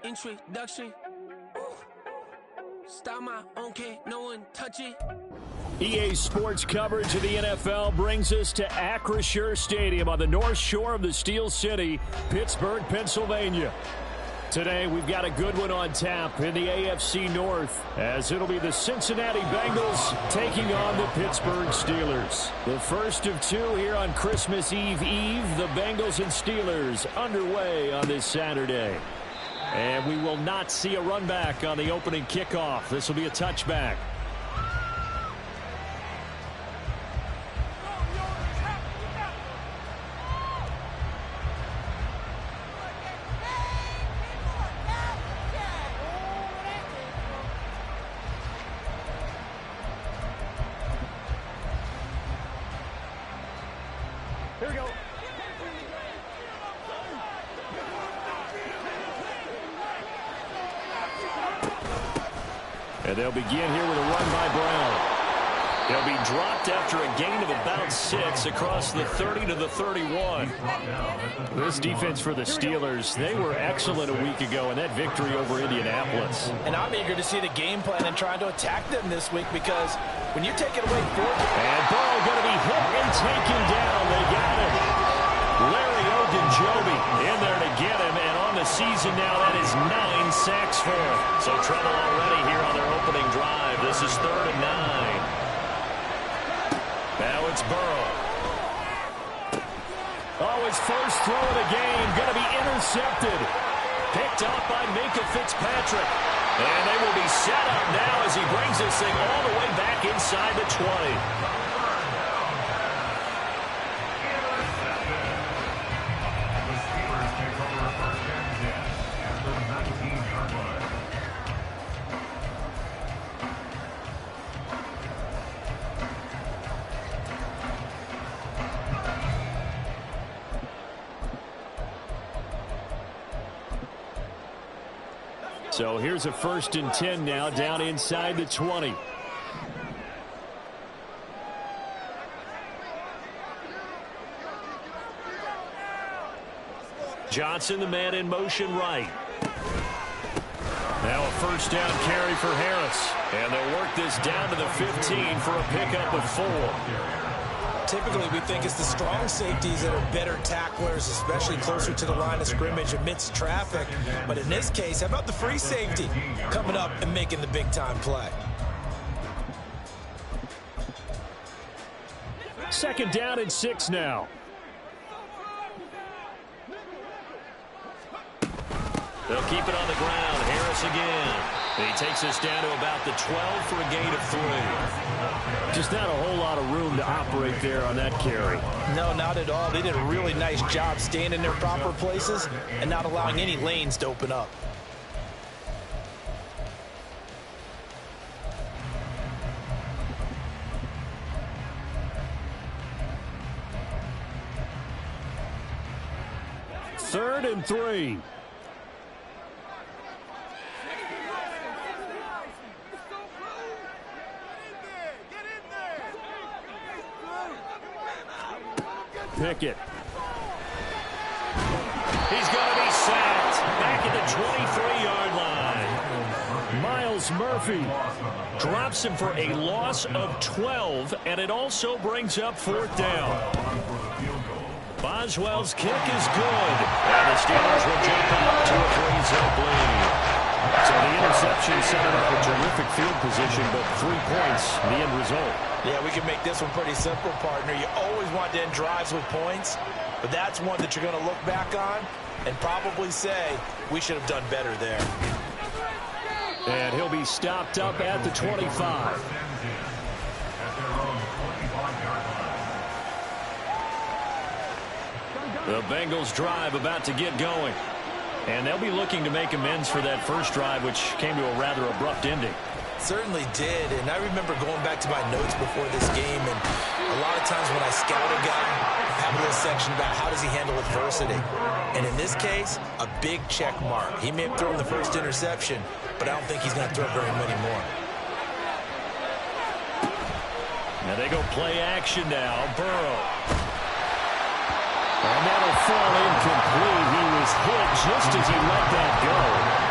introduction. Start my own, can't no one touch it. EA Sports coverage of the NFL brings us to Acrisure Stadium on the north shore of the Steel City, Pittsburgh, Pennsylvania. Today, we've got a good one on tap in the AFC North, as it'll be the Cincinnati Bengals taking on the Pittsburgh Steelers. The first of two here on Christmas Eve, the Bengals and Steelers underway on this Saturday. And we will not see a run back on the opening kickoff. This will be a touchback. Here we go. And they'll begin here with a run by Brown. They'll be dropped after a gain of about 6 across the 30 to the 31. This defense for the Steelers, they were excellent a week ago in that victory over Indianapolis. And I'm eager to see the game plan and trying to attack them this week, because when you take it away 4. And Burrow going to be hit and taken down. They got him. Larry Ogunjobi in there to get him, and on the season now, that is 9 sacks for him. So trouble already here on their opening drive. This is 3rd and 9. Now it's Burrow. Oh, his first throw of the game going to be intercepted. Picked up by Minkah Fitzpatrick. And they will be set up now as he brings this thing all the way back inside the 20. So here's a 1st and 10 now, down inside the 20. Johnson, the man in motion right. Now a 1st down carry for Harris. And they'll work this down to the 15 for a pickup of 4. Typically, we think it's the strong safeties that are better tacklers, especially closer to the line of scrimmage amidst traffic. But in this case, how about the free safety coming up and making the big-time play? 2nd down and 6 now. They'll keep it on the ground. Harris again. And he takes us down to about the 12 for a gain of 3. Just not a whole lot of room to operate there on that carry. No, not at all. They did a really nice job staying in their proper places and not allowing any lanes to open up. Third and 3. Pickett. He's going to be sacked back at the 23-yard line. Miles Murphy drops him for a loss of 12, and it also brings up 4th down. Boswell's kick is good, and the Steelers will jump out to a 3-zip lead. So the interception set up a terrific field position, but 3 points, the end result. Yeah, we can make this one pretty simple, partner. You always want to end drives with points, but that's one that you're going to look back on and probably say, we should have done better there. And he'll be stopped up at the 25. The Bengals drive about to get going. And they'll be looking to make amends for that first drive, which came to a rather abrupt ending. Certainly did, and I remember going back to my notes before this game, and a lot of times when I scout a guy, I have a little section about how does he handle adversity. And in this case, a big check mark. He may have thrown the first interception, but I don't think he's going to throw very many more. Now they go play action now. Burrow. And that'll fall incomplete. He was hit just as he let that go.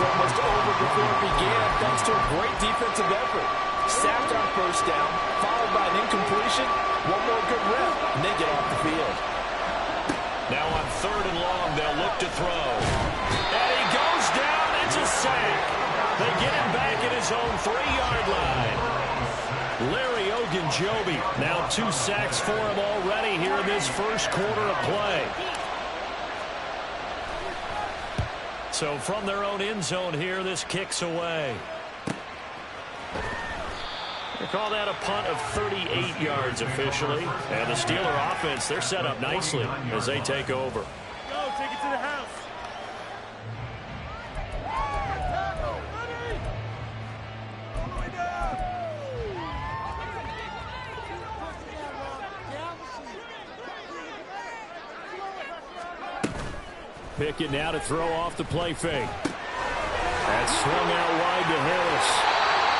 was almost over before it began thanks to a great defensive effort. Sacked on first down, followed by an incompletion. One more good rep, and they get off the field. Now on 3rd and long, they'll look to throw. And he goes down. It's a sack. They get him back at his own 3-yard line. Larry Ogunjobi, now 2 sacks for him already here in this first quarter of play. So from their own end zone here, this kicks away. They call that a punt of 38 yards officially. And the Steeler offense, they're set up nicely as they take over. Go, take it to the house. Pickett now to throw off the play fake. That's swung out wide to Harris.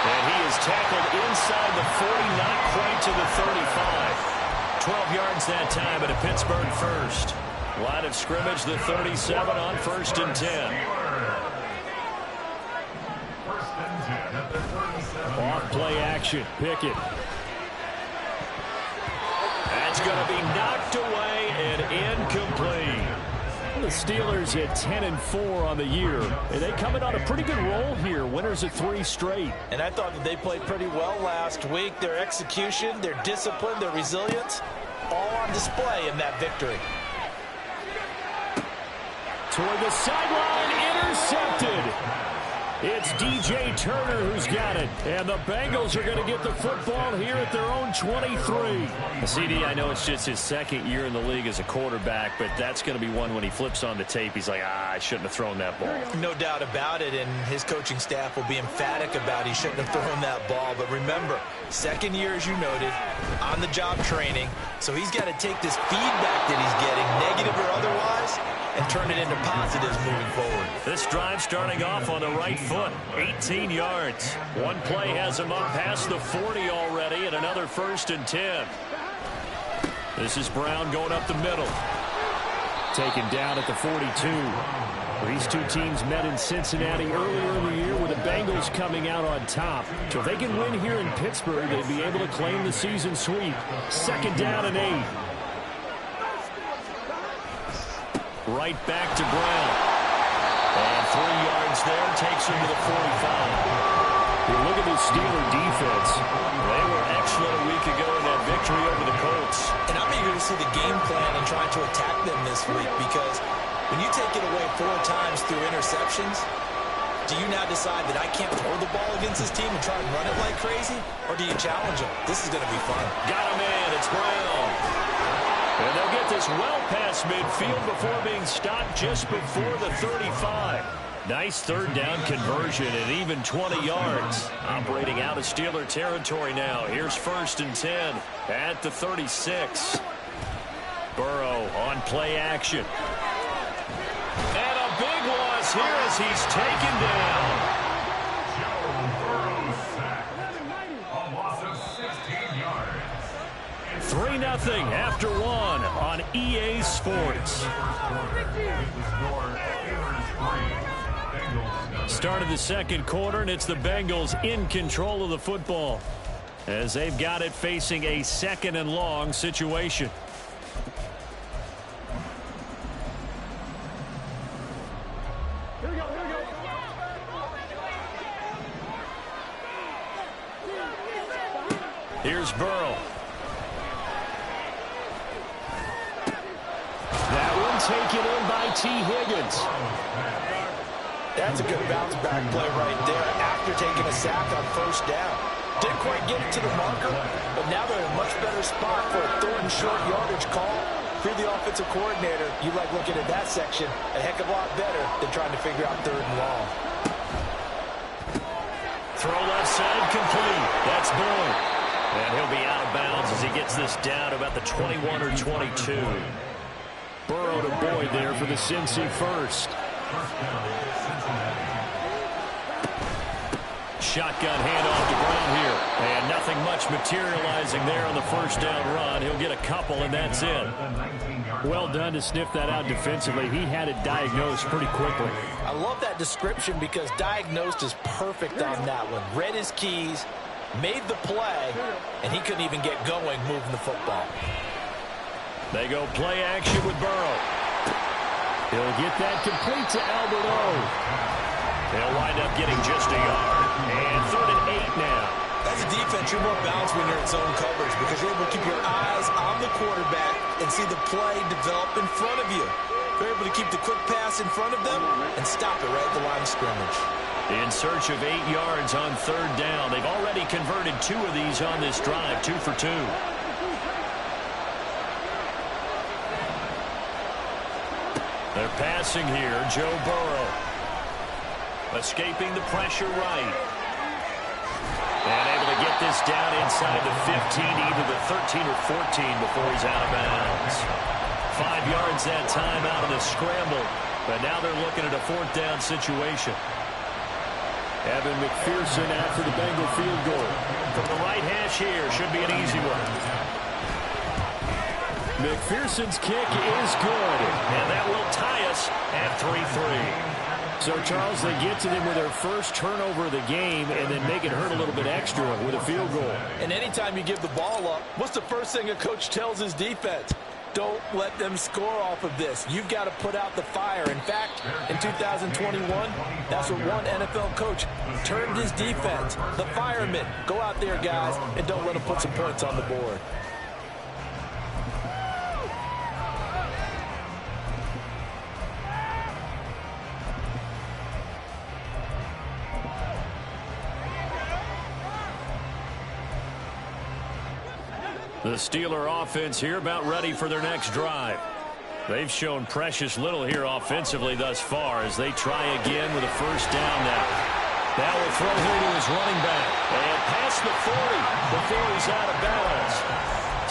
And he is tackled inside the 40, not quite to the 35. 12 yards that time at a Pittsburgh first. Line of scrimmage, the 37 on 1st and 10. Off play action, Pickett. That's going to be knocked away and incomplete. The Steelers at 10-4 on the year. And they come in on a pretty good roll here. Winners of 3 straight. And I thought that they played pretty well last week. Their execution, their discipline, their resilience, all on display in that victory. Toward the sideline, intercepted. It's DJ Turner who's got it. And the Bengals are going to get the football here at their own 23. CD, I know it's just his 2nd year in the league as a quarterback, but that's going to be one when he flips on the tape. He's like, I shouldn't have thrown that ball. No doubt about it, and his coaching staff will be emphatic about he shouldn't have thrown that ball. But remember, 2nd year, as you noted, on-the-job training. So he's got to take this feedback that he's getting, negative or otherwise, and turn it into positives moving forward. This drive starting off on the right foot, 18 yards. One play has him up past the 40 already, and another 1st and 10. This is Brown going up the middle. Taken down at the 42. These two teams met in Cincinnati earlier in the year with the Bengals coming out on top. So if they can win here in Pittsburgh, they'd be able to claim the season sweep. 2nd down and 8. Right back to Brown. And 3 yards there, takes him to the 45. Look at this Steeler defense. They were excellent a week ago in that victory over the Colts. And I'm eager to see the game plan and trying to attack them this week, because when you take it away 4 times through interceptions, do you now decide that I can't throw the ball against this team and try and run it like crazy? Or do you challenge them? This is going to be fun. Got him in. It's Brown. And they'll get this well past midfield before being stopped just before the 35. Nice 3rd down conversion and even 20 yards. Operating out of Steeler territory now. Here's 1st and 10 at the 36. Burrow on play action. And a big loss here as he's taken down. 3-0 after 1 on EA Sports. Start of the 2nd quarter, and it's the Bengals in control of the football as they've got it facing a 2nd and long situation. Here's Burrow. That one taken in by T. Higgins. That's a good bounce back play right there after taking a sack on 1st down. Didn't quite get it to the marker, but now they're in a much better spot for a 3rd and short yardage call. If you're the offensive coordinator, you like looking at that section a heck of a lot better than trying to figure out 3rd and long. Throw left side complete. That's Boyd. And he'll be out of bounds as he gets this down about the 21 or 22. Burrow to Boyd there for the Cincy first. Shotgun handoff to Brown here. And nothing much materializing there on the first down run. He'll get a couple, and that's it. Well done to sniff that out defensively. He had it diagnosed pretty quickly. I love that description because diagnosed is perfect on that one. Read his keys, made the play, and he couldn't even get going moving the football. They go play action with Burrow. He'll get that complete to Albert O. They'll wind up getting just a yard. And 3rd and 8 now. As a defense, you're more balanced when you're in zone coverage because you're able to keep your eyes on the quarterback and see the play develop in front of you. You're able to keep the quick pass in front of them and stop it right at the line of scrimmage. In search of 8 yards on 3rd down. They've already converted 2 of these on this drive, 2 for 2. They're passing here. Joe Burrow. Escaping the pressure right. And able to get this down inside the 15, either the 13 or 14 before he's out of bounds. 5 yards that time out of the scramble. But now they're looking at a 4th down situation. Evan McPherson after the Bengal field goal. From the right hash here, should be an easy one. McPherson's kick is good, and that will tie us at 3-3. So, Charles, they get to them with their first turnover of the game and then make it hurt a little bit extra with a field goal. And anytime you give the ball up, what's the first thing a coach tells his defense? Don't let them score off of this. You've got to put out the fire. In fact, in 2021, that's what one NFL coach termed his defense, the firemen. Go out there, guys, and don't let them put some points on the board. The Steeler offense here about ready for their next drive. They've shown precious little here offensively thus far as they try again with a first down now. Now will throw here to his running back. And past the 40 before he's out of bounds.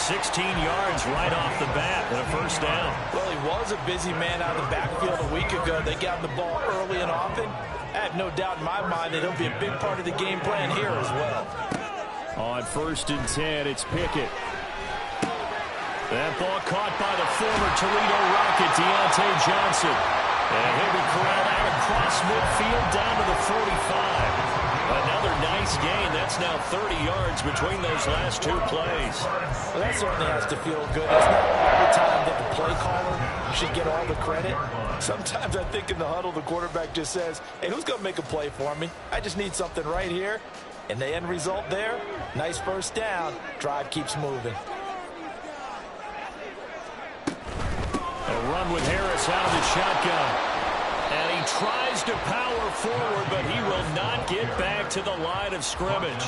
16 yards right off the bat and a first down. Well, he was a busy man out of the backfield a week ago. They got the ball early and often. I have no doubt in my mind that he'll be a big part of the game plan here as well. On 1st and 10, it's Pickett. That ball caught by the former Toledo Rocket, Deontay Johnson. And he'll be corralled out across midfield down to the 45. Another nice gain. That's now 30 yards between those last 2 plays. Well, that certainly has to feel good. It's not all the time that the play caller should get all the credit. Sometimes I think in the huddle, the quarterback just says, hey, who's going to make a play for me? I just need something right here. And the end result there, nice first down. Drive keeps moving. A run with Harris out of the shotgun. And he tries to power forward, but he will not get back to the line of scrimmage.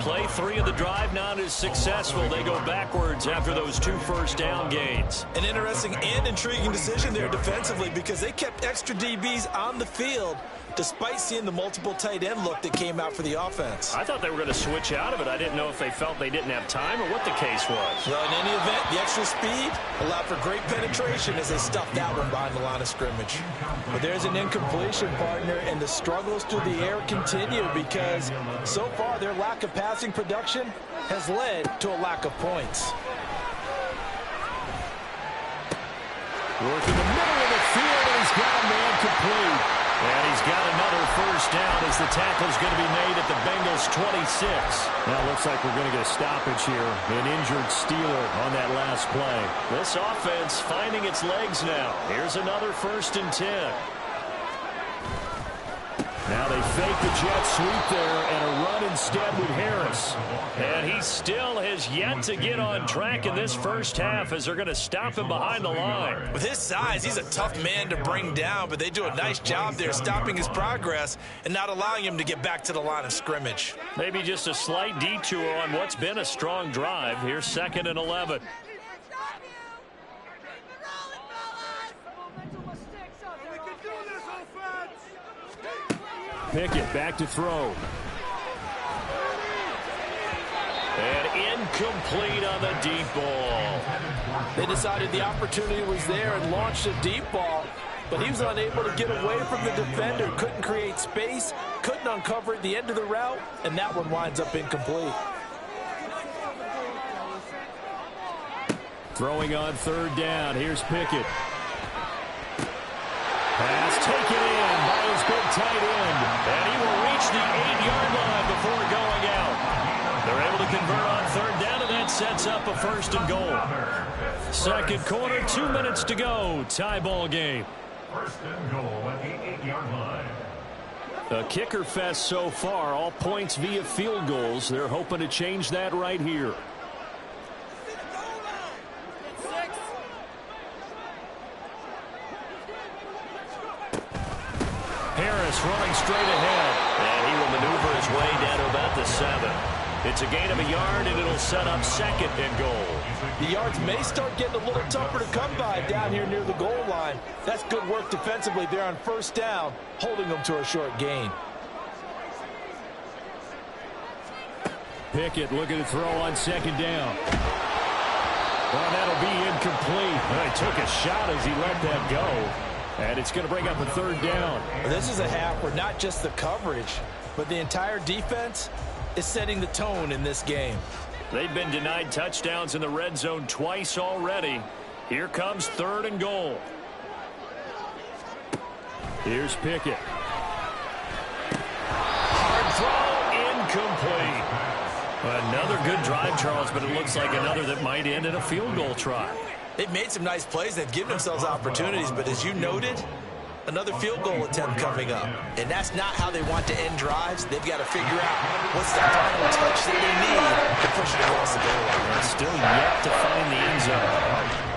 Play 3 of the drive not as successful. They go backwards after those 2 first down gains. An interesting and intriguing decision there defensively because they kept extra DBs on the field despite seeing the multiple tight end look that came out for the offense. I thought they were going to switch out of it. I didn't know if they felt they didn't have time or what the case was. Well, in any event, the extra speed allowed for great penetration as they stuffed that one behind the line of scrimmage. But there's an incompletion, partner, and the struggles through the air continue because so far their lack of passing production has led to a lack of points. Working the middle of the field, and he's got a man complete. And he's got another first down as the tackle's going to be made at the Bengals' 26. Now it looks like we're going to get a stoppage here. An injured Steeler on that last play. This offense finding its legs now. Here's another 1st and 10. Now they fake the jet sweep there and a run instead with Harris. And he still has yet to get on track in this first half as they're going to stop him behind the line. With his size, he's a tough man to bring down, but they do a nice job there stopping his progress and not allowing him to get back to the line of scrimmage. Maybe just a slight detour on what's been a strong drive. Here's 2nd and 11. Pickett back to throw. And incomplete on the deep ball. They decided the opportunity was there and launched a deep ball, but he was unable to get away from the defender, couldn't create space, couldn't uncover at the end of the route, and that one winds up incomplete. Throwing on third down. Here's Pickett. Pass taken in by his big tight end. And he will reach the 8-yard line before going out. They're able to convert on third down, and that sets up a first and goal. Second quarter, 2 minutes to go. Tie ball game. First and goal at the 8-yard line. A kicker fest so far. All points via field goals. They're hoping to change that right here. Harris running straight ahead. And he will maneuver his way down to about the 7. It's a gain of a yard, and it'll set up second and goal. The yards may start getting a little tougher to come by down here near the goal line. That's good work defensively there on first down, holding them to a short gain. Pickett looking to throw on second down. Well, that'll be incomplete. Well, he took a shot as he let that go. And it's going to bring up a third down. This is a half where not just the coverage, but the entire defense is setting the tone in this game. They've been denied touchdowns in the red zone twice already. Here comes third and goal. Here's Pickett. Hard throw, incomplete. Another good drive, Charles, but it looks like another that might end in a field goal try. They've made some nice plays. They've given themselves opportunities, but as you noted, another field goal attempt coming up. And that's not how they want to end drives. They've got to figure out what's the final touch that they need to push it across the goal line. They're still yet to find the end zone.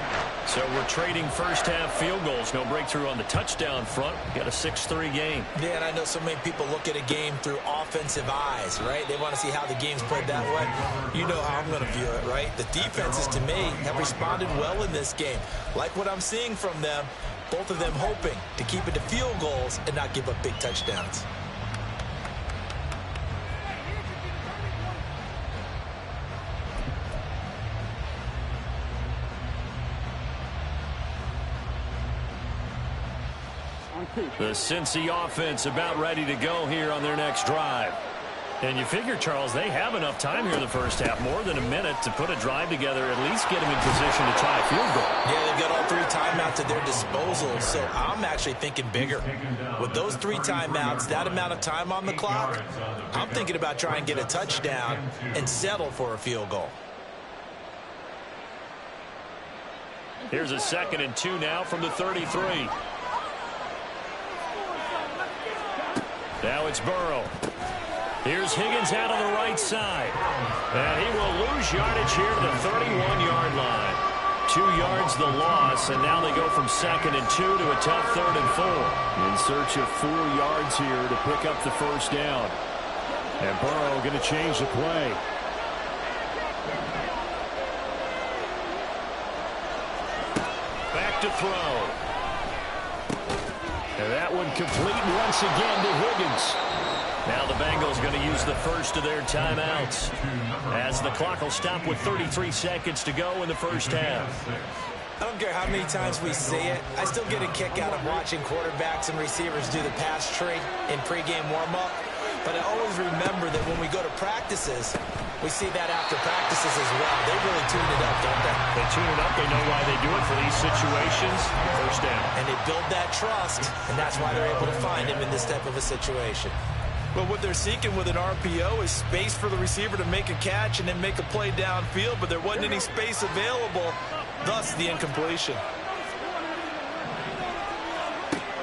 So we're trading first-half field goals. No breakthrough on the touchdown front. Got a 6-3 game. Yeah, and I know so many people look at a game through offensive eyes, right? They want to see how the game's played that way. You know how I'm going to view it, right? The defenses, to me, have responded well in this game. Like what I'm seeing from them, both of them hoping to keep it to field goals and not give up big touchdowns. The Cincy offense about ready to go here on their next drive. And you figure, Charles, they have enough time here in the first half, more than a minute, to put a drive together, at least get them in position to try a field goal. Yeah, they've got all 3 timeouts at their disposal, so I'm actually thinking bigger. With those 3 timeouts, that amount of time on the clock, I'm thinking about trying to get a touchdown and settle for a field goal. Here's a 2nd and 2 now from the 33. Now it's Burrow. Here's Higgins out on the right side. And he will lose yardage here to the 31-yard line. 2 yards the loss, and now they go from 2nd and 2 to a tough 3rd and 4. In search of 4 yards here to pick up the first down. And Burrow going to change the play. Back to throw. And that one complete once again to Higgins. Now the Bengals going to use the first of their timeouts as the clock will stop with 33 seconds to go in the first half. I don't care how many times we see it. I still get a kick out of watching quarterbacks and receivers do the pass tree in pregame warm-up. But I always remember that when we go to practices, we see that after practices as well. They really tune it up, don't they? They tune it up. They know why they do it for these situations. First down. And they build that trust, and that's why they're able to find him in this type of a situation. But what they're seeking with an RPO is space for the receiver to make a catch and then make a play downfield, but there wasn't any space available, thus the incompletion.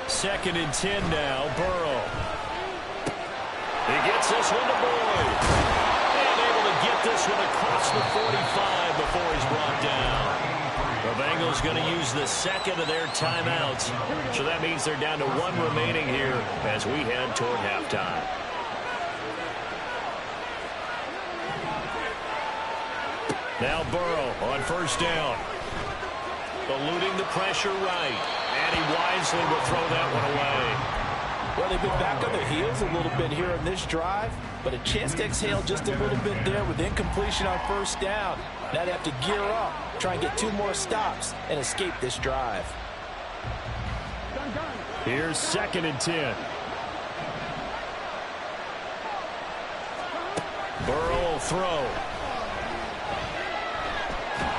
2nd and 10 now, Burrow. He gets this one to Boyd. And able to get this one across the 45 before he's brought down. The Bengals going to use the 2nd of their timeouts. So that means they're down to 1 remaining here as we head toward halftime. Now Burrow on first down. Eluding the pressure right. And he wisely will throw that one away. Well, they've been back on their heels a little bit here on this drive, but a chance to exhale just a little bit there with incompletion on first down. Now they have to gear up, try and get 2 more stops, and escape this drive. Here's 2nd and 10. throw.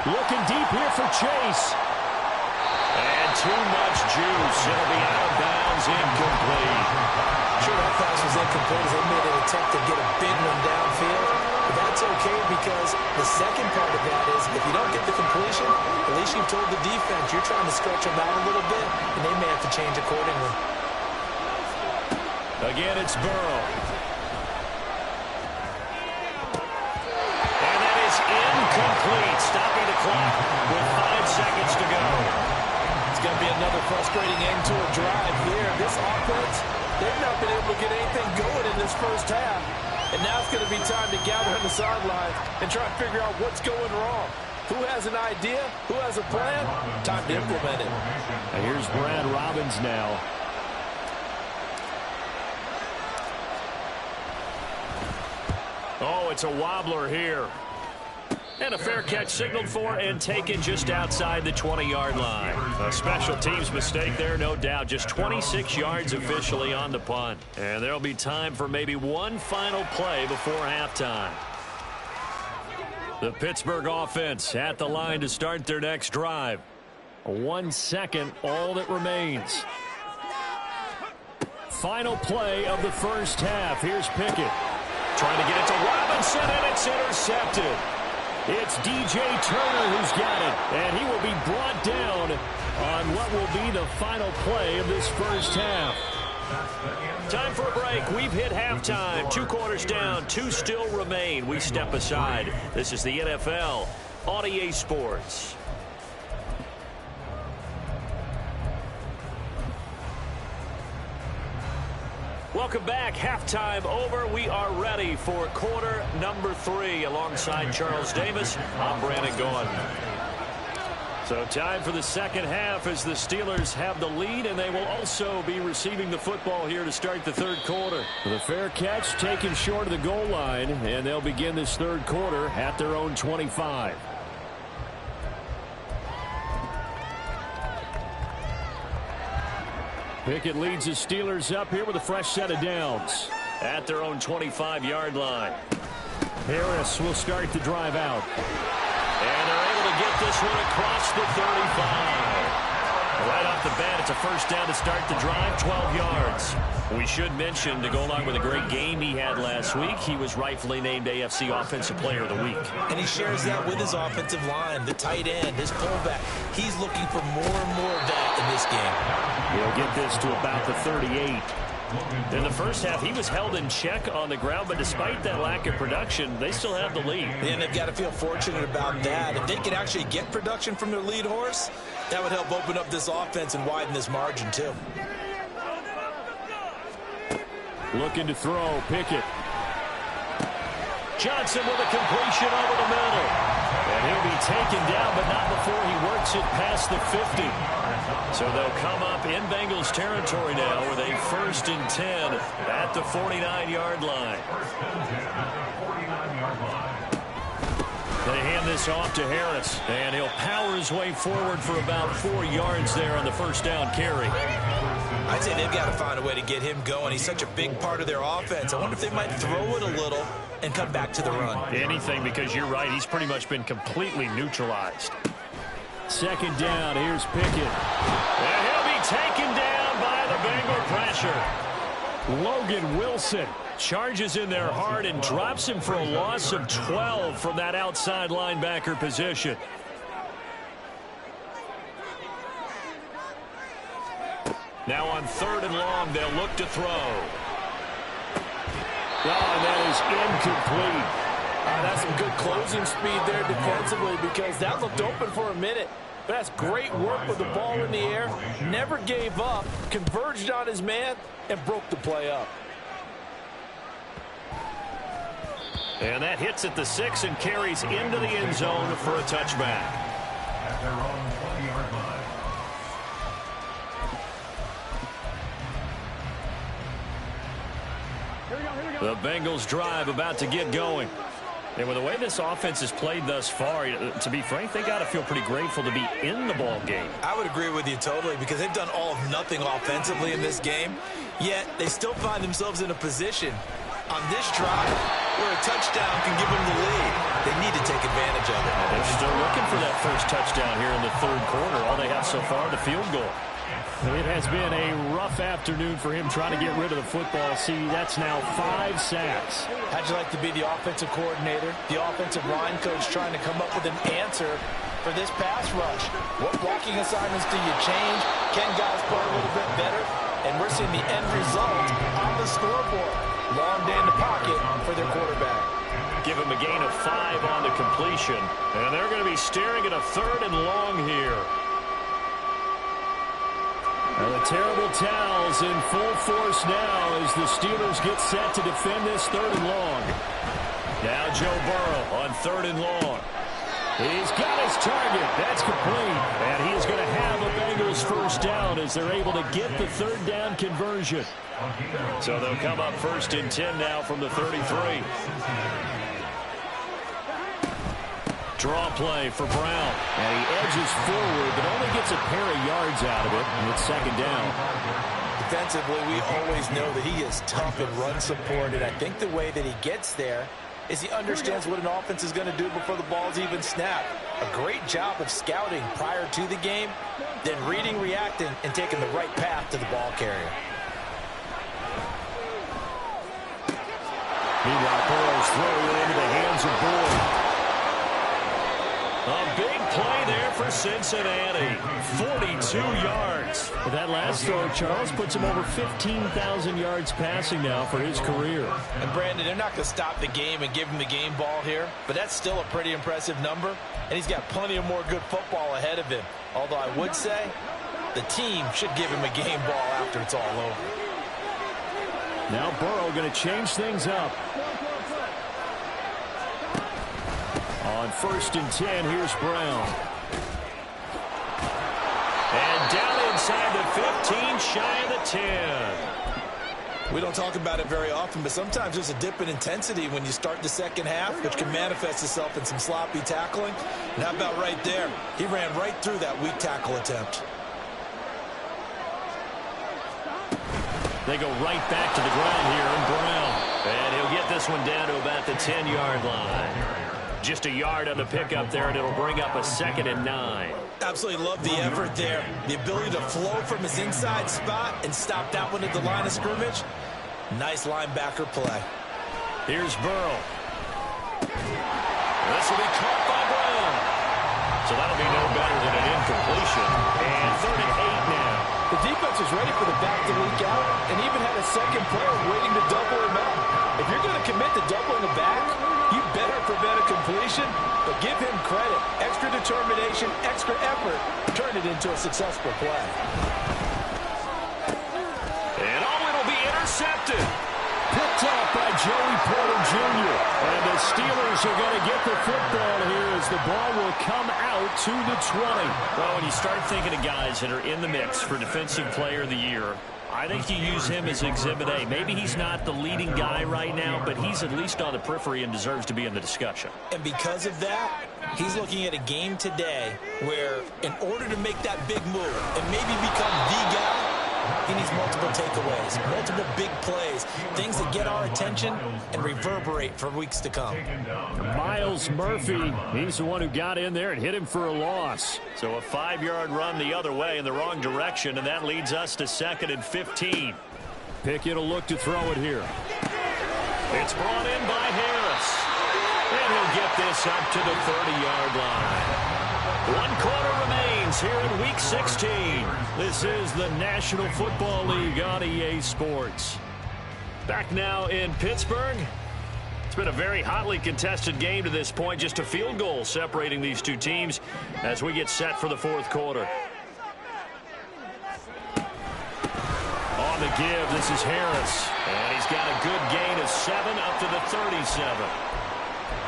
Looking deep here for Chase. And too much juice. It'll be out of bounds, incomplete. Sure, that pass was incomplete as they made an attempt to get a big one downfield. But that's okay because the second part of that is if you don't get the completion, at least you've told the defense you're trying to stretch them out a little bit, and they may have to change accordingly. Again, it's Burrow. And that is incomplete, stopping the clock with 5 seconds to go. It's going to be another frustrating end to a drive here. This offense, they've not been able to get anything going in this first half. And now it's going to be time to gather on the sidelines and try to figure out what's going wrong. Who has an idea? Who has a plan? Time to implement it. And here's Brad Robbins now. Oh, it's a wobbler here. And a fair catch signaled for and taken just outside the 20-yard line. A special teams mistake there, no doubt. Just 26 yards officially on the punt. And there'll be time for maybe one final play before halftime. The Pittsburgh offense at the line to start their next drive. 1 second, all that remains. Final play of the first half. Here's Pickett. Trying to get it to Robinson, and it's intercepted. It's DJ Turner who's got it, and he will be brought down on what will be the final play of this first half. Time for a break. We've hit halftime. 2 quarters down, 2 still remain. We step aside. This is the NFL on EA Sports. Welcome back. Halftime over. We are ready for quarter number 3. Alongside Charles Davis, I'm Brandon Gordon. So time for the second half as the Steelers have the lead, and they will also be receiving the football here to start the third quarter. The fair catch taken short of the goal line, and they'll begin this third quarter at their own 25. Pickett leads the Steelers up here with a fresh set of downs at their own 25-yard line. Harris will start the drive out. And they're able to get this one across the 35. Right off the bat, it's a first down to start the drive, 12 yards. We should mention, to go along with a great game he had last week, he was rightfully named AFC Offensive Player of the Week. And he shares that with his offensive line, the tight end, his fullback. He's looking for more and more of that in this game. He'll get this to about the 38. In the first half, he was held in check on the ground, but despite that lack of production, they still have the lead. And they've got to feel fortunate about that. If they could actually get production from their lead horse, that would help open up this offense and widen this margin, too. Looking to throw, Pickett. Johnson with a completion over the middle. And he'll be taken down, but not before he works it past the 50. So they'll come up in Bengals territory now with a 1st and 10 at the 49-yard line. They hand this off to Harris, and he'll power his way forward for about 4 yards there on the first down carry. I'd say they've got to find a way to get him going. He's such a big part of their offense. I wonder if they might throw it a little and come back to the run. Anything, because you're right, he's pretty much been completely neutralized. Second down, here's Pickett. And he'll be taken down by the Bengal pressure. Logan Wilson charges in there hard and drops him for a loss of 12 from that outside linebacker position. Now on 3rd and long, they'll look to throw. Oh, and that is incomplete. That's some good closing speed there defensively because that looked open for a minute. But that's great work with the ball in the air. Never gave up, converged on his man, and broke the play up. And that hits at the 6 and carries into the end zone for a touchback. At their own 20-yard line. The Bengals drive about to get going. And with the way this offense has played thus far, to be frank, they got to feel pretty grateful to be in the ball game. I would agree with you totally because they've done all of nothing offensively in this game, yet they still find themselves in a position on this drive where a touchdown can give them the lead. They need to take advantage of it. They're still looking for that first touchdown here in the third quarter. All they have so far, the field goal. It has been a rough afternoon for him trying to get rid of the football. See, that's now 5 sacks. How'd you like to be the offensive coordinator, the offensive line coach trying to come up with an answer for this pass rush? What blocking assignments do you change? Can guys play a little bit better? And we're seeing the end result on the scoreboard. Long day in the pocket for their quarterback. Give him a gain of 5 on the completion. And they're going to be staring at a 3rd and long here. And the terrible towels in full force now as the Steelers get set to defend this 3rd and long. Now Joe Burrow on 3rd and long. He's got his target. That's complete. And he is going to have a Bengals first down as they're able to get the 3rd down conversion. So they'll come up 1st and 10 now from the 33. Draw play for Brown. And he edges forward, but only gets a pair of yards out of it. And it's 2nd down. Defensively, we always know that he is tough in run support. And I think the way that he gets there is he understands what an offense is going to do before the ball's even snapped. A great job of scouting prior to the game, then reading, reacting, and taking the right path to the ball carrier. Meanwhile, Burrow's throwing it into the hands of Boyd. A big play there for Cincinnati. 42 yards. But that last throw, Charles, puts him over 15,000 yards passing now for his career. And Brandon, they're not going to stop the game and give him the game ball here, but that's still a pretty impressive number, and he's got plenty of more good football ahead of him. Although I would say the team should give him a game ball after it's all over. Now Burrow going to change things up. On 1st and 10, here's Brown. And down inside the 15, shy of the 10. We don't talk about it very often, but sometimes there's a dip in intensity when you start the second half, which can manifest itself in some sloppy tackling. And how about right there? He ran right through that weak tackle attempt. They go right back to the ground here, and Brown. And he'll get this one down to about the 10-yard line. Just a yard on the pickup there, and it'll bring up a 2nd and 9. Absolutely love the effort there. The ability to flow from his inside spot and stop that one at the line of scrimmage. Nice linebacker play. Here's Burrow. This will be caught by Brown. So that'll be no better than an incompletion. And 3rd and 8 now. The defense was ready for the back to leak out and even had a second player waiting to double him up. If you're going to commit to doubling the back, you better prevent a completion, but give him credit. Extra determination, extra effort, turn it into a successful play. And it'll be intercepted. Picked up by Joey Porter Jr. And the Steelers are going to get the football here as the ball will come out to the 20. Well, when you start thinking of guys that are in the mix for Defensive Player of the Year, I think you use him as Exhibit A. Maybe he's not the leading guy right now, but he's at least on the periphery and deserves to be in the discussion. And because of that, he's looking at a game today where in order to make that big move and maybe become the guy, he needs multiple takeaways, multiple big plays, things that get our attention and reverberate for weeks to come. Miles Murphy, he's the one who got in there and hit him for a loss. So a 5-yard run the other way in the wrong direction, and that leads us to 2nd and 15. Pickett will look to throw it here. It's brought in by Harris. And he'll get this up to the 30-yard line. 1 quarter remains here in Week 16. This is the National Football League on EA Sports. Back now in Pittsburgh. It's been a very hotly contested game to this point. Just a field goal separating these two teams as we get set for the 4th quarter. On the give, this is Harris. And he's got a good gain of 7 up to the 37.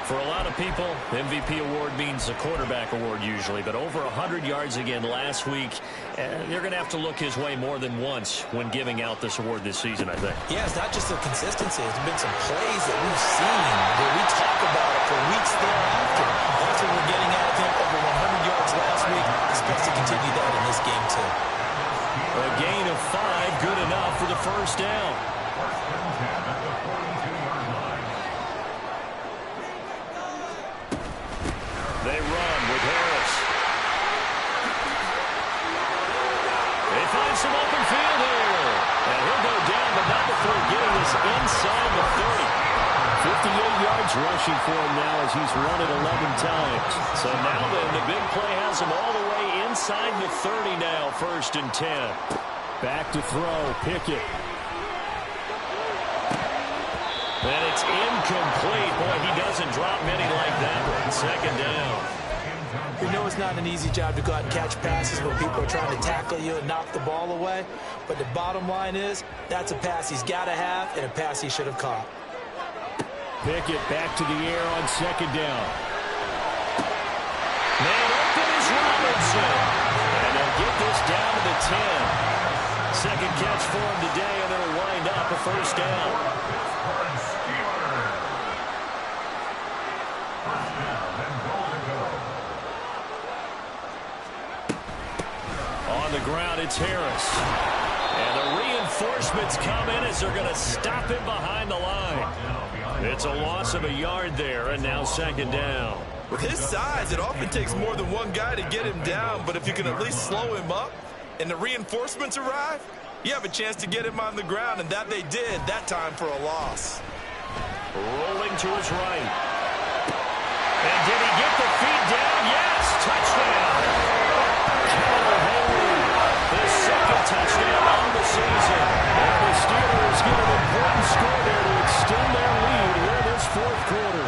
For a lot of people, MVP award means a quarterback award usually, but over 100 yards again last week. They're going to have to look his way more than once when giving out this award this season, I think. Yeah, it's not just the consistency. There's been some plays that we've seen where we talk about it for weeks thereafter. That's what we're getting out of him, over 100 yards last week. Expects to continue that in this game, too. A gain of 5, good enough for the first down. They run with Harris. They find some open field here. And he'll go down, but not before getting this inside the 30. 58 yards rushing for him now as he's run it 11 times. So now then, the big play has him all the way inside the 30 now, 1st and 10. Back to throw, Pickett. And it's incomplete. Boy, he doesn't drop many like that one. 2nd down. We know it's not an easy job to go out and catch passes when people are trying to tackle you and knock the ball away. But the bottom line is, that's a pass he's got to have and a pass he should have caught. Pickett back to the air on 2nd down. Man open is Robinson. And they'll get this down to the 10. Second catch for him today, and it'll wind up a 1st down. On the ground, it's Harris. And the reinforcements come in as they're going to stop him behind the line. It's a loss of a yard there, and now 2nd down. With his size, it often takes more than one guy to get him down, but if you can at least slow him up and the reinforcements arrive, you have a chance to get him on the ground, and that they did that time for a loss. Rolling to his right. And did he get the feet down? Yes, touchdown. The 2nd touchdown on the season. And the Steelers get an important score there to extend their lead here this 4th quarter.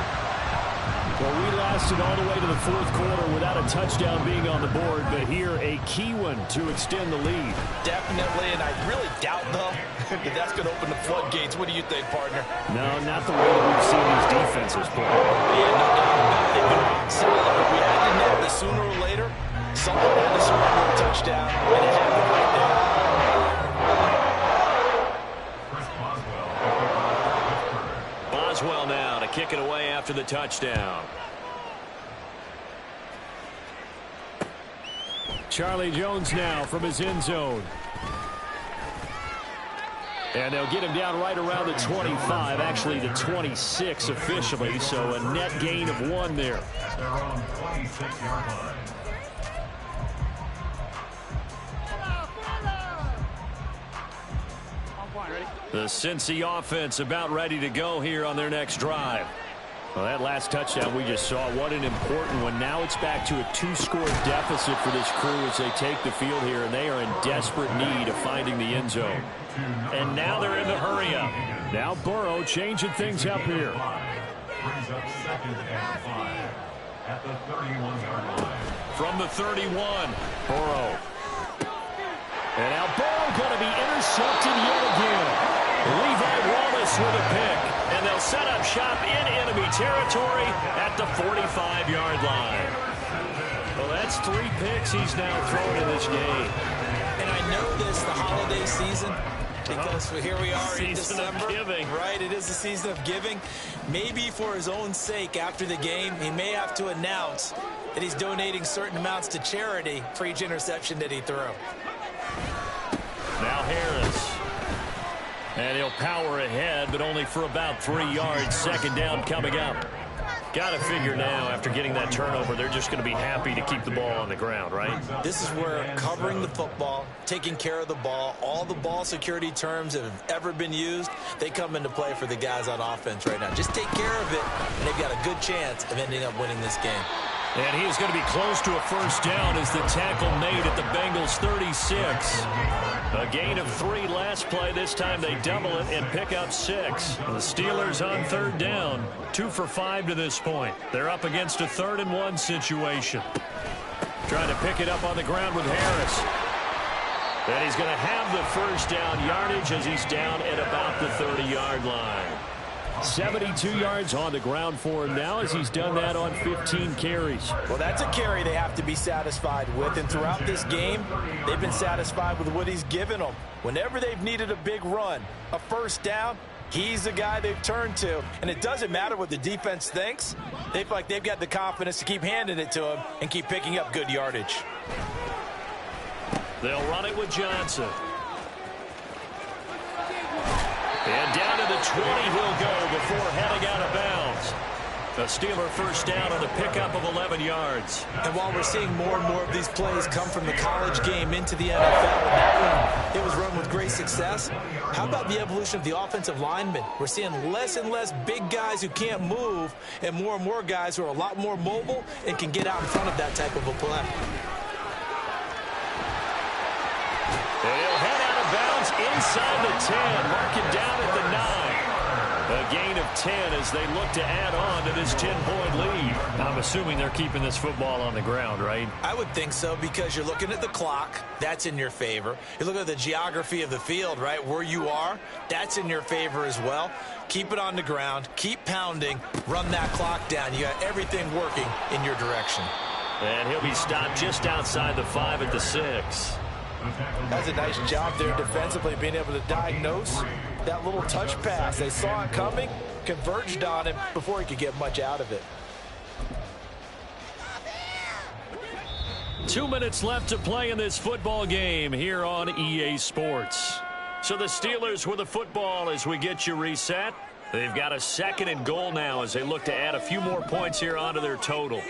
Well, we lasted all the way to the 4th quarter without a touchdown being on the board, but here a key one to extend the lead. Definitely, and I really doubt, though, that that's going to open the floodgates. What do you think, partner? No, not the way that we've seen these defenses play. Yeah, no doubt about it. They've been rock solid, but we had to know that sooner or later, someone had to surrender a touchdown, and it happened right there. Boswell now to kick it away after the touchdown. Charlie Jones now from his end zone. And they'll get him down right around the 25, actually the 26 officially, so a net gain of 1 there. At their own 26-yard line. The Cincy offense about ready to go here on their next drive. Well, that last touchdown we just saw, what an important one. Now it's back to a 2-score deficit for this crew as they take the field here, and they are in desperate need of finding the end zone. And now they're in the hurry-up. Now Burrow changing things up here. Brings up 2nd and 5 at the 31-yard line. From the 31, Burrow. And now Burrow going to be intercepted yet again. Levi Wallace with a pick. And they'll set up shop in enemy territory at the 45-yard line. Well, that's 3 picks he's now thrown in this game. And I know this, the holiday season, because here we are in December. Season of giving. Right, it is the season of giving. Maybe for his own sake after the game, he may have to announce that he's donating certain amounts to charity for each interception that he threw. Now Harris. And he'll power ahead, but only for about 3 yards. 2nd down coming up. Got to figure now, after getting that turnover, they're just going to be happy to keep the ball on the ground, right? This is where covering the football, taking care of the ball, all the ball security terms that have ever been used, they come into play for the guys on offense right now. Just take care of it, and they've got a good chance of ending up winning this game. And he is going to be close to a 1st down as the tackle made at the Bengals 36. A gain of 3 last play. This time they double it and pick up 6. The Steelers on 3rd down. 2 for 5 to this point. They're up against a 3rd and 1 situation. Trying to pick it up on the ground with Harris. And he's going to have the 1st down yardage as he's down at about the 30-yard line. 72 yards on the ground for him now as he's done that on 15 carries. Well, that's a carry they have to be satisfied with, and throughout this game, they've been satisfied with what he's given them. Whenever they've needed a big run, a 1st down, he's the guy they've turned to, and it doesn't matter what the defense thinks. They feel like they've got the confidence to keep handing it to him and keep picking up good yardage. They'll run it with Johnson. And down to the 20 he'll go before heading out of bounds. A Steeler first down on a pickup of 11 yards. And while we're seeing more and more of these plays come from the college game into the NFL, and that one, it was run with great success. How about the evolution of the offensive linemen? We're seeing less and less big guys who can't move and more guys who are a lot more mobile and can get out in front of that type of a play. They'll head out of bounds inside the 10, marking down at the 9. A gain of 10 as they look to add on to this 10-point lead. I'm assuming they're keeping this football on the ground, right? I would think so, because you're looking at the clock. That's in your favor. You look at the geography of the field, right? Where you are, that's in your favor as well. Keep it on the ground. Keep pounding. Run that clock down. You got everything working in your direction. And he'll be stopped just outside the 5 at the 6. That's a nice job there defensively, being able to diagnose that little touch pass. They saw it coming, converged on him before he could get much out of it. 2 minutes left to play in this football game here on EA Sports. So the Steelers with the football as we get you reset. They've got a 2nd and goal now as they look to add a few more points here onto their total.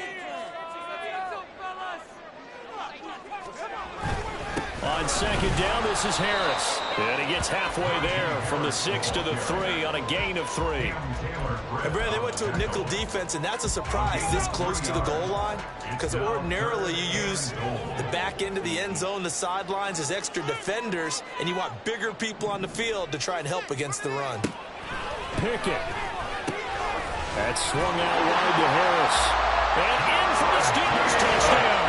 On 2nd down, this is Harris. And he gets halfway there from the 6 to the 3 on a gain of 3. And Brad, they went to a nickel defense, and that's a surprise this close to the goal line, because ordinarily you use the back end of the end zone, the sidelines as extra defenders, and you want bigger people on the field to try and help against the run. Pickett. That's swung out wide to Harris. And in for the Steelers touchdown.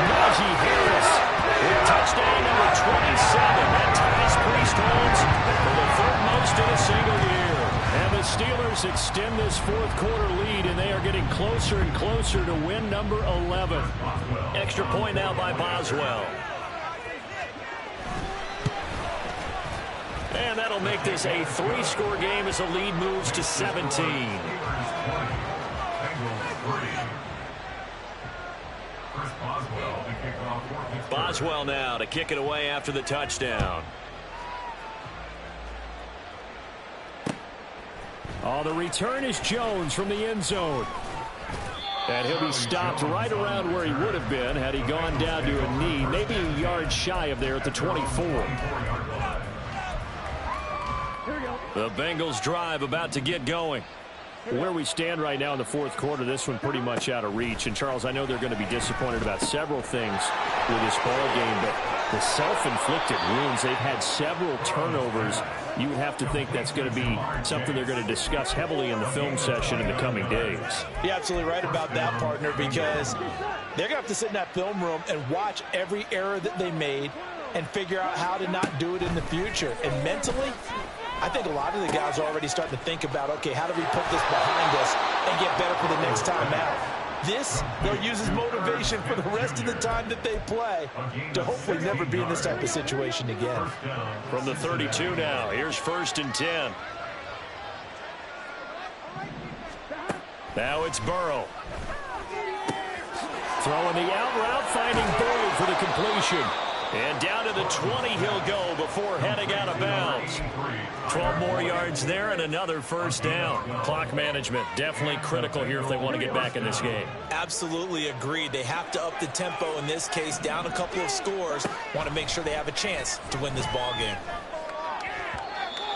Najee Harris. Touchdown number 27. That ties Priest Holmes for the 3rd most in a single year. And the Steelers extend this 4th quarter lead, and they are getting closer and closer to win number 11. Extra point now by Boswell. And that'll make this a 3-score game as the lead moves to 17. Boswell now to kick it away after the touchdown. Oh, the return is Jones from the end zone. And he'll be stopped right around where he would have been had he gone down to a knee, maybe a yard shy of there at the 24. The Bengals drive about to get going. Where we stand right now in the 4th quarter, this one pretty much out of reach. And, Charles, I know they're going to be disappointed about several things with this ball game, but the self-inflicted wounds, they've had several turnovers. You would have to think that's going to be something they're going to discuss heavily in the film session in the coming days. You're absolutely right about that, partner, because they're going to have to sit in that film room and watch every error that they made and figure out how to not do it in the future. And mentally, I think a lot of the guys are already starting to think about, okay, how do we put this behind us and get better for the next time out? This, they'll use as motivation for the rest of the time that they play to hopefully never be in this type of situation again. From the 32 now, here's 1st and 10. Now it's Burrow. Throwing the out route, finding Boyd for the completion. And down to the 20 he'll go before heading out of bounds. 12 more yards there and another 1st down. Clock management definitely critical here if they want to get back in this game. Absolutely agreed. They have to up the tempo in this case, down a couple of scores. Want to make sure they have a chance to win this ball game.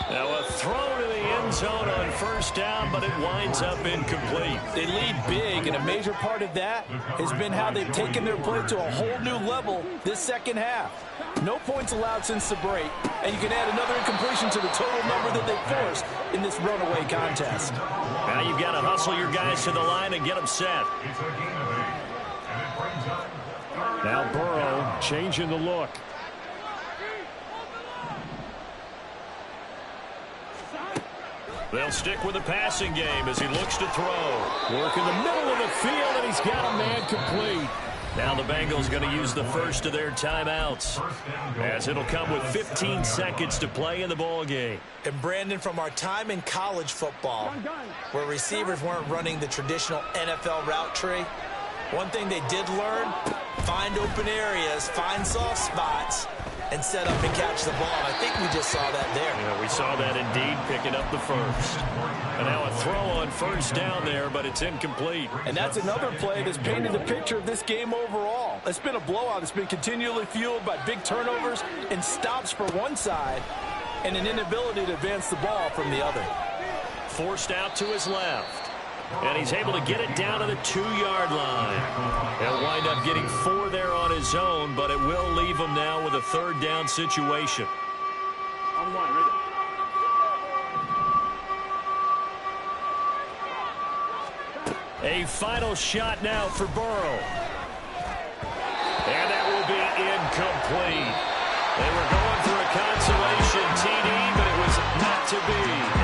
Now a throw to the end zone on 1st down, but it winds up incomplete. They lead big, and a major part of that has been how they've taken their play to a whole new level this 2nd half. No points allowed since the break, and you can add another incompletion to the total number that they forced in this runaway contest. Now you've got to hustle your guys to the line and get them set. Now Burrow changing the look. They'll stick with the passing game as he looks to throw. Work in the middle of the field, and he's got a man complete. Now the Bengals going to use the first of their timeouts, as it'll come with 15 seconds to play in the ball game. And Brandon, from our time in college football, where receivers weren't running the traditional NFL route tree, one thing they did learn, find open areas, find soft spots, and set up and catch the ball. And I think we just saw that there. Yeah, we saw that indeed, picking up the first. And now a throw on first down there, but it's incomplete. And that's another play that's painted the picture of this game overall. It's been a blowout. It's been continually fueled by big turnovers and stops for one side and an inability to advance the ball from the other. Forced out to his left. And he's able to get it down to the 2-yard line. He'll wind up getting 4 there on his own, but it will leave him now with a third down situation. A final shot now for Burrow. And that will be incomplete. They were going for a consolation TD, but it was not to be.